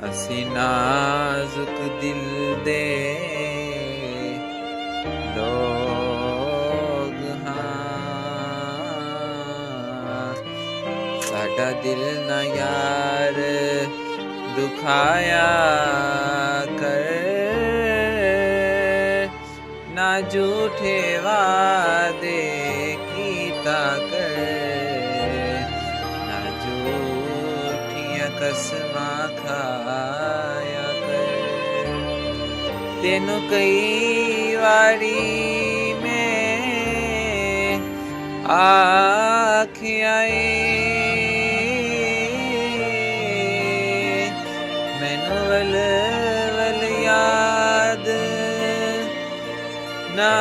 ਅਸੀਂ ਨਾਜ਼ੁਕ ਦਿਲ ਦੇ ਲੋਗ ਹਾਂ, ਸਾਡਾ ਦਿਲ ਨਾ ਯਾਰ ਦੁਖਾਇਆ ਕਰ, ਨਾ ਝੂਠੇ ਵਾਦੇ ਕੀਤਾ ਕਰ, ਨਾ ਝੂਠੀਆਂ ਕਸਮਾਂ ਖਾਇਆ ਕਰ। ਤੈਨੂੰ ਕਈ ਵਾਰੀ ਮੈਂ ਆਖਿਆ ਏ, ਮੈਨੂੰ ਵੱਲ ਵੱਲ ਯਾਦ ਨਾ